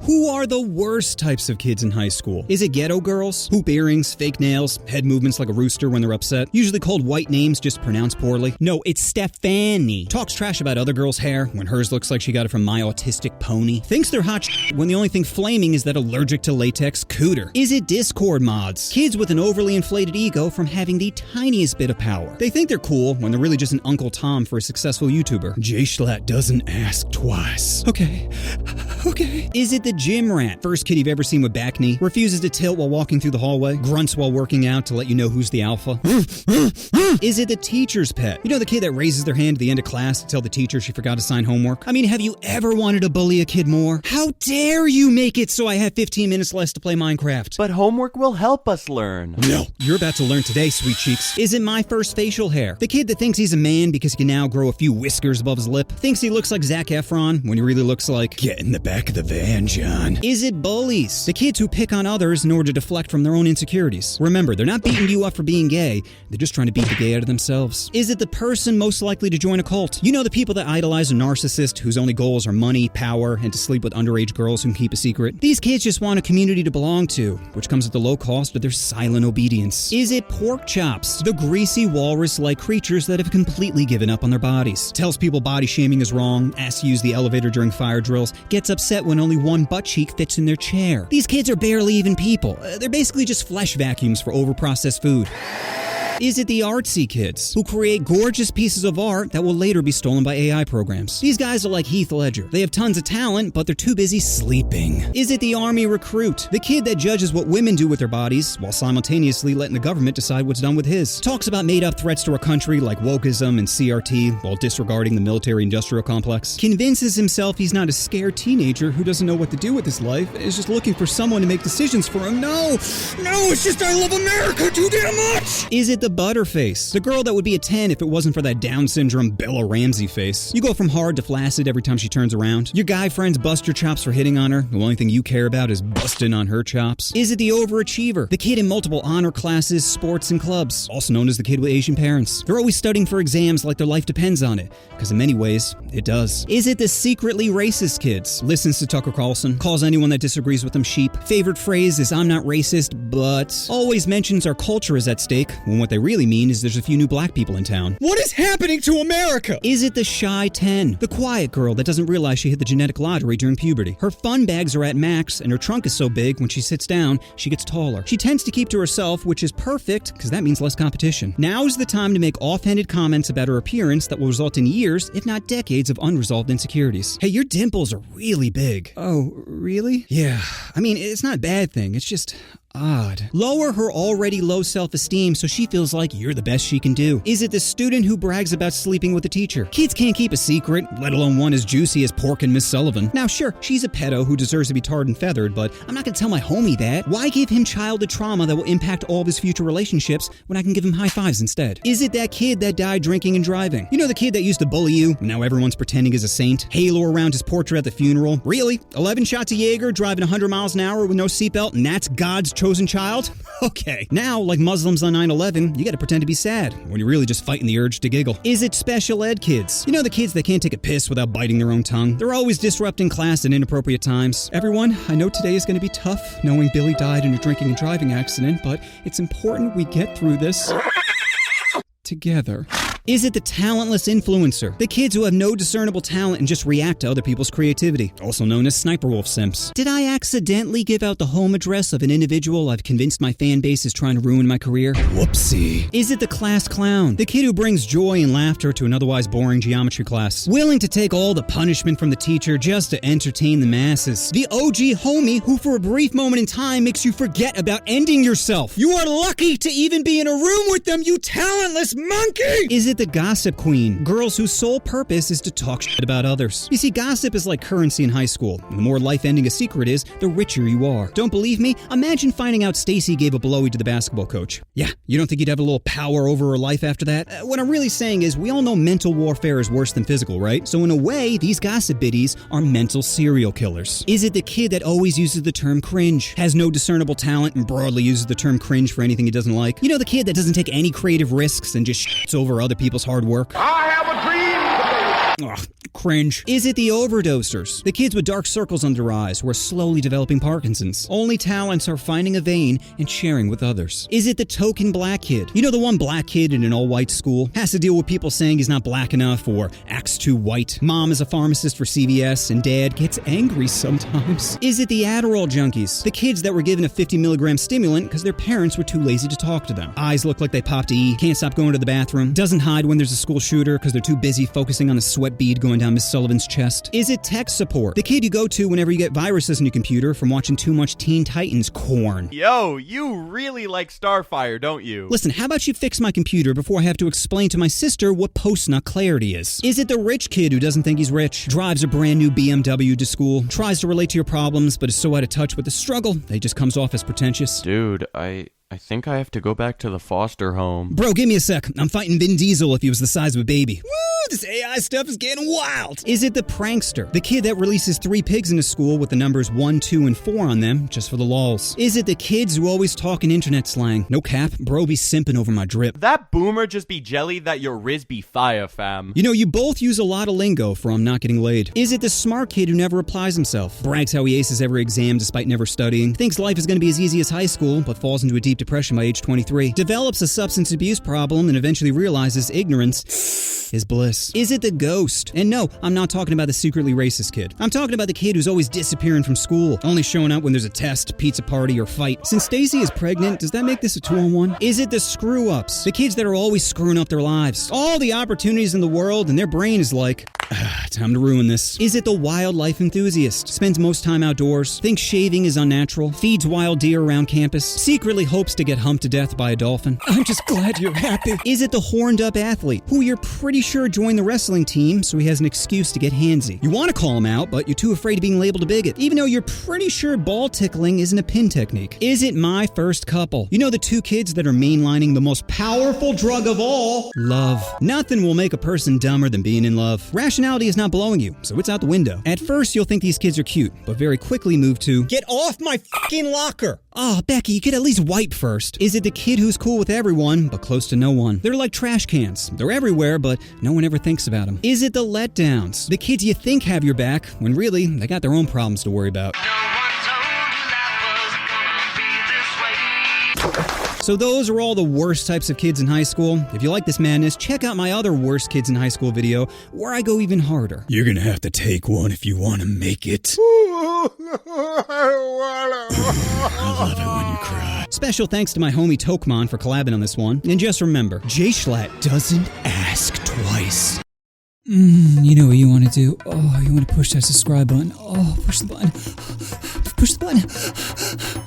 Who are the worst types of kids in high school? Is it ghetto girls? Hoop earrings, fake nails, head movements like a rooster when they're upset? Usually called white names, just pronounced poorly? No, it's Stephanie. Talks trash about other girls' hair when hers looks like she got it from My Autistic Pony. Thinks they're hot when the only thing flaming is that allergic to latex cooter. Is it Discord mods? Kids with an overly inflated ego from having the tiniest bit of power. They think they're cool when they're really just an Uncle Tom for a successful YouTuber. Jay Schlatt doesn't ask twice. Okay. Is it the gym rat? First kid you've ever seen with back knee. Refuses to tilt while walking through the hallway. Grunts while working out to let you know who's the alpha. Is it the teacher's pet? You know the kid that raises their hand at the end of class to tell the teacher she forgot to sign homework? I mean, have you ever wanted to bully a kid more? How dare you make it so I have 15 minutes less to play Minecraft? But homework will help us learn. No. You're about to learn today, sweet cheeks. Is it my first facial hair? The kid that thinks he's a man because he can now grow a few whiskers above his lip. Thinks he looks like Zac Efron when he really looks like... Get in the back of the van, John. Is it bullies? The kids who pick on others in order to deflect from their own insecurities. Remember, they're not beating you up for being gay. They're just trying to beat the gay out of themselves. Is it the person most likely to join a cult? You know the people that idolize a narcissist whose only goals are money, power, and to sleep with underage girls who can keep a secret? These kids just want a community to belong to, which comes at the low cost of their silent obedience. Is it pork chops? The greasy walrus-like creatures that have completely given up on their bodies. Tells people body shaming is wrong, asks to use the elevator during fire drills, gets upset when only one butt cheek fits in their chair. These kids are barely even people. They're basically just flesh vacuums for overprocessed food. Is it the artsy kids who create gorgeous pieces of art that will later be stolen by AI programs? These guys are like Heath Ledger. They have tons of talent, but they're too busy sleeping. Is it the army recruit? The kid that judges what women do with their bodies while simultaneously letting the government decide what's done with his. Talks about made-up threats to our country like wokeism and CRT while disregarding the military-industrial complex. Convinces himself he's not a scared teenager who doesn't know what to do with his life and is just looking for someone to make decisions for him. No, it's just I love America too damn much! Is it the butterface? The girl that would be a 10 if it wasn't for that Down syndrome Bella Ramsey face. You go from hard to flaccid every time she turns around. Your guy friends bust your chops for hitting on her. The only thing you care about is busting on her chops. Is it the overachiever? The kid in multiple honor classes, sports, and clubs. Also known as the kid with Asian parents. They're always studying for exams like their life depends on it. Because in many ways, it does. Is it the secretly racist kids? Listens to Tucker Carlson. Calls anyone that disagrees with him sheep. Favorite phrase is I'm not racist, but... always mentions our culture is at stake, when what they really mean is there's a few new black people in town. What is happening to America? Is it the shy 10? The quiet girl that doesn't realize she hit the genetic lottery during puberty. Her fun bags are at max, and her trunk is so big when she sits down, she gets taller. She tends to keep to herself, which is perfect, because that means less competition. Now is the time to make offhanded comments about her appearance that will result in years, if not decades, of unresolved insecurities. Hey, your dimples are really big. Oh, really? Yeah. I mean, it's not a bad thing. It's just... odd. Lower her already low self-esteem so she feels like you're the best she can do. Is it the student who brags about sleeping with a teacher? Kids can't keep a secret, let alone one as juicy as Pork and Miss Sullivan. Now sure, she's a pedo who deserves to be tarred and feathered, but I'm not gonna tell my homie that. Why give him childhood trauma that will impact all of his future relationships when I can give him high fives instead? Is it that kid that died drinking and driving? You know the kid that used to bully you, and now everyone's pretending he's a saint? Halo around his portrait at the funeral? Really? 11 shots of Jaeger, driving 100 miles an hour with no seatbelt, and that's God's chosen child? Okay. Now, like Muslims on 9/11, you gotta pretend to be sad when you're really just fighting the urge to giggle. Is it special ed kids? You know the kids that can't take a piss without biting their own tongue? They're always disrupting class at inappropriate times. Everyone, I know today is gonna be tough, knowing Billy died in a drinking and driving accident, but it's important we get through this together. Is it the talentless influencer? The kids who have no discernible talent and just react to other people's creativity, also known as sniper wolf simps. Did I accidentally give out the home address of an individual I've convinced my fan base is trying to ruin my career? Whoopsie. Is it the class clown? The kid who brings joy and laughter to an otherwise boring geometry class, willing to take all the punishment from the teacher just to entertain the masses. The OG homie who for a brief moment in time makes you forget about ending yourself. You are lucky to even be in a room with them, you talentless monkey! Is it the gossip queen? Girls whose sole purpose is to talk shit about others. You see, gossip is like currency in high school. And the more life-ending a secret is, the richer you are. Don't believe me? Imagine finding out Stacy gave a blowy to the basketball coach. Yeah, you don't think you'd have a little power over her life after that? What I'm really saying is, we all know mental warfare is worse than physical, right? So in a way, these gossip biddies are mental serial killers. Is it the kid that always uses the term cringe, has no discernible talent, and broadly uses the term cringe for anything he doesn't like? You know the kid that doesn't take any creative risks and just shits over other people's hard work? I have a dream today. Ugh, cringe. Is it the overdosers? The kids with dark circles under their eyes who are slowly developing Parkinson's. Only talents are finding a vein and sharing with others. Is it the token black kid? You know, the one black kid in an all-white school? Has to deal with people saying he's not black enough or acts too white. Mom is a pharmacist for CVS and dad gets angry sometimes. Is it the Adderall junkies? The kids that were given a 50 milligram stimulant because their parents were too lazy to talk to them. Eyes look like they popped E, can't stop going to the bathroom, doesn't hide when there's a school shooter because they're too busy focusing on the sweat bead going down Miss Sullivan's chest. Is it tech support? The kid you go to whenever you get viruses on your computer from watching too much Teen Titans corn. Yo, you really like Starfire, don't you? Listen, how about you fix my computer before I have to explain to my sister what post-nut clarity is? Is it the rich kid who doesn't think he's rich, drives a brand new BMW to school, tries to relate to your problems, but is so out of touch with the struggle, that he just comes off as pretentious? Dude, I think I have to go back to the foster home. Bro, give me a sec. I'm fighting Vin Diesel if he was the size of a baby. Woo! This AI stuff is getting wild. Is it the prankster? The kid that releases 3 pigs into school with the numbers 1, 2, and 4 on them, just for the lols? Is it the kids who always talk in internet slang? No cap, bro be simping over my drip. That boomer just be jelly that your Riz be fire, fam. You know, you both use a lot of lingo from not getting laid. Is it the smart kid who never applies himself? Brags how he aces every exam despite never studying. Thinks life is going to be as easy as high school, but falls into a deep depression by age 23. Develops a substance abuse problem and eventually realizes ignorance is bliss. Is it the ghost? And no, I'm not talking about the secretly racist kid. I'm talking about the kid who's always disappearing from school, only showing up when there's a test, pizza party, or fight. Since Stacy is pregnant, does that make this a 2-on-1? Is it the screw-ups? The kids that are always screwing up their lives. All the opportunities in the world, and their brain is like, time to ruin this. Is it the wildlife enthusiast? Spends most time outdoors, thinks shaving is unnatural, feeds wild deer around campus, secretly hopes to get humped to death by a dolphin. I'm just glad you're happy. Is it the horned-up athlete, who you're pretty sure joined the wrestling team so he has an excuse to get handsy? You want to call him out, but you're too afraid of being labeled a bigot, even though you're pretty sure ball tickling isn't a pin technique. Is it my first couple? You know, the 2 kids that are mainlining the most powerful drug of all? Love. Nothing will make a person dumber than being in love. Rationality is not blowing you, so it's out the window. At first, you'll think these kids are cute, but very quickly move to, get off my fucking locker! Oh, Becky, you could at least wipe first. Is it the kid who's cool with everyone, but close to no one? They're like trash cans. They're everywhere, but no one ever thinks about them. Is it the letdowns? The kids you think have your back, when really, they got their own problems to worry about. So those are all the worst types of kids in high school. If you like this madness, check out my other worst kids in high school video, where I go even harder. You're gonna have to take one if you want to make it. I love it when you cry. Special thanks to my homie Tokman for collabing on this one. And just remember, J-Schlatt doesn't ask twice. You know what you want to do. Oh, you want to push that subscribe button. Oh, push the button. Push the button.